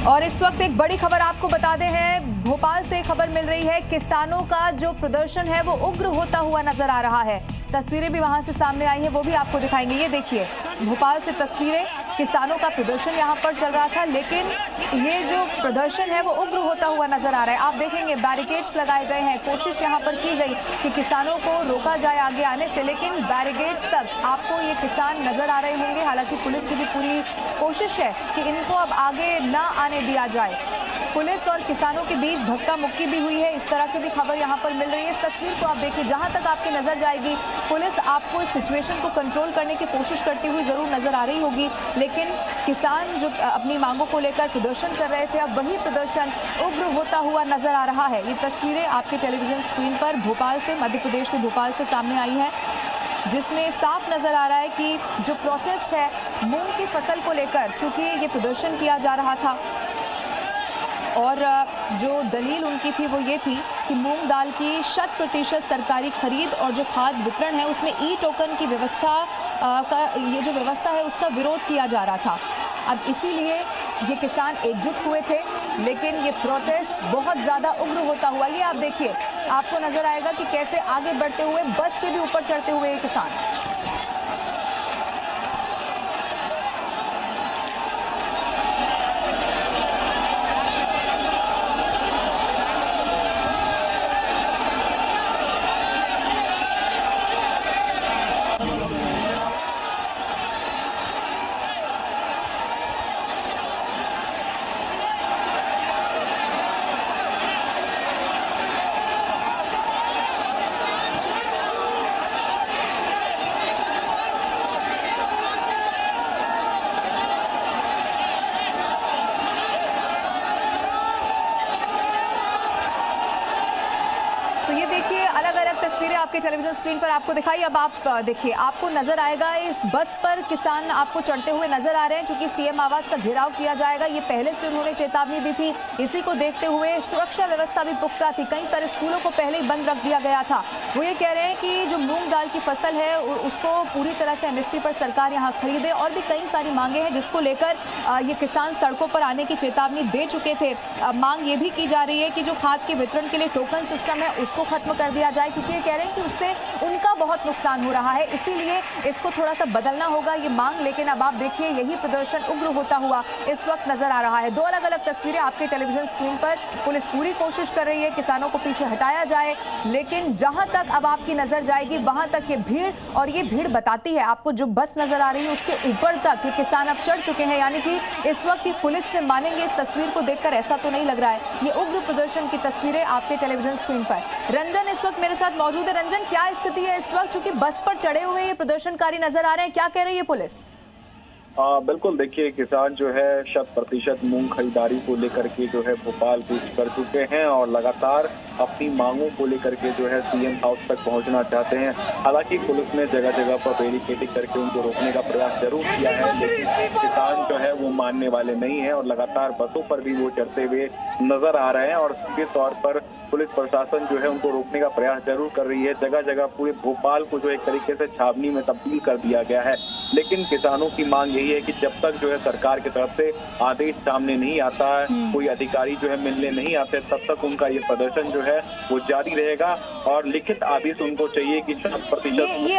और इस वक्त एक बड़ी खबर आपको बता दे हैं, भोपाल से खबर मिल रही है। किसानों का जो प्रदर्शन है वो उग्र होता हुआ नजर आ रहा है। तस्वीरें भी वहां से सामने आई हैं, वो भी आपको दिखाएंगे। ये देखिए, भोपाल से तस्वीरें, किसानों का प्रदर्शन यहां पर चल रहा था, लेकिन ये जो प्रदर्शन है वो उग्र होता हुआ नजर आ रहा है। आप देखेंगे बैरिकेड्स लगाए गए हैं, कोशिश यहां पर की गई कि किसानों को रोका जाए आगे आने से, लेकिन बैरिकेड्स तक आपको ये किसान नजर आ रहे होंगे। हालांकि पुलिस की भी पूरी कोशिश है कि इनको अब आगे ना आने दिया जाए। पुलिस और किसानों के बीच धक्का मुक्की भी हुई है, इस तरह की भी खबर यहां पर मिल रही है। इस तस्वीर को आप देखिए, जहां तक आपकी नजर जाएगी पुलिस आपको इस सिचुएशन को कंट्रोल करने की कोशिश करती हुई जरूर नजर आ रही होगी, लेकिन किसान जो अपनी मांगों को लेकर प्रदर्शन कर रहे थे, अब वही प्रदर्शन उग्र होता हुआ नजर आ रहा है। ये तस्वीरें आपके टेलीविजन स्क्रीन पर भोपाल से, मध्य प्रदेश के भोपाल से सामने आई हैं, जिसमें साफ नजर आ रहा है कि जो प्रोटेस्ट है मूंग की फसल को लेकर, चूंकि ये प्रदर्शन किया जा रहा था और जो दलील उनकी थी वो ये थी कि मूंग दाल की 100% सरकारी खरीद और जो खाद वितरण है उसमें ई टोकन की व्यवस्था का ये जो व्यवस्था है उसका विरोध किया जा रहा था। अब इसीलिए ये किसान एकजुट हुए थे, लेकिन ये प्रोटेस्ट बहुत ज़्यादा उग्र होता हुआ, ये आप देखिए, आपको नजर आएगा कि कैसे आगे बढ़ते हुए बस के भी ऊपर चढ़ते हुए ये किसान। तो ये देखिए, अलग अलग तस्वीरें आपके टेलीविजन स्क्रीन पर आपको दिखाई। अब आप देखिए, आपको नजर आएगा इस बस पर किसान आपको चढ़ते हुए नजर आ रहे हैं, क्योंकि सीएम आवास का घेराव किया जाएगा, ये पहले से उन्होंने चेतावनी दी थी। इसी को देखते हुए सुरक्षा व्यवस्था भी पुख्ता थी, कई सारे स्कूलों को पहले ही बंद रख दिया गया था। वो ये कह रहे हैं कि जो मूंग दाल की फसल है उसको पूरी तरह से MSP पर सरकार यहाँ खरीदे, और भी कई सारी मांगे हैं जिसको लेकर ये किसान सड़कों पर आने की चेतावनी दे चुके थे। मांग ये भी की जा रही है कि जो खाद के वितरण के लिए टोकन सिस्टम है उसको खत्म कर दिया जाए, क्योंकि ये कह रहे हैं कि उससे उनका बहुत नुकसान हो रहा है, इसीलिए इसको थोड़ा सा बदलना होगा ये मांग। लेकिन अब आप देखिए, यही प्रदर्शन उग्र होता हुआ इस वक्त नजर आ रहा है। दो अलग अलग तस्वीरें आपके टेलीविजन स्क्रीन पर। पुलिस पूरी कोशिश कर रही है किसानों को पीछे हटाया जाए, लेकिन जहां तक अब आपकी नजर जाएगी वहां तक ये भीड़, और ये भीड़ बताती है आपको, जो बस नजर आ रही है उसके ऊपर तक ये किसान अब चढ़ चुके हैं। यानी कि इस वक्त ये पुलिस से मानेंगे, इस तस्वीर को देखकर ऐसा तो नहीं लग रहा है। ये उग्र प्रदर्शन की तस्वीरें आपके टेलीविजन स्क्रीन पर। रंजन इस वक्त मेरे साथ मौजूद है। रंजन, क्या स्थिति है इस वक्त, चूंकि बस पर चढ़े हुए ये प्रदर्शनकारी नजर आ रहे हैं, क्या कह रही है पुलिस? बिल्कुल, देखिए, किसान जो है 100% मूंग खरीदारी को लेकर के जो है भोपाल कूच कर चुके हैं और लगातार अपनी मांगों को लेकर के जो है सीएम हाउस तक पहुंचना चाहते हैं। हालांकि पुलिस ने जगह जगह पर बैरिकेडिंग करके उनको रोकने का प्रयास जरूर किया है, लेकिन किसान जो है वो मानने वाले नहीं है और लगातार बसों पर भी वो चढ़ते हुए नजर आ रहे हैं। और सीधे तौर पर पुलिस प्रशासन जो है उनको रोकने का प्रयास जरूर कर रही है। जगह जगह पूरे भोपाल को जो एक तरीके से छावनी में तब्दील कर दिया गया है, लेकिन किसानों की मांग यही है कि जब तक जो है सरकार की तरफ से आदेश सामने नहीं आता है, कोई अधिकारी जो है मिलने नहीं आते, तब तक उनका ये प्रदर्शन जो है वो जारी रहेगा। और लिखित आदेश उनको चाहिए कि 100%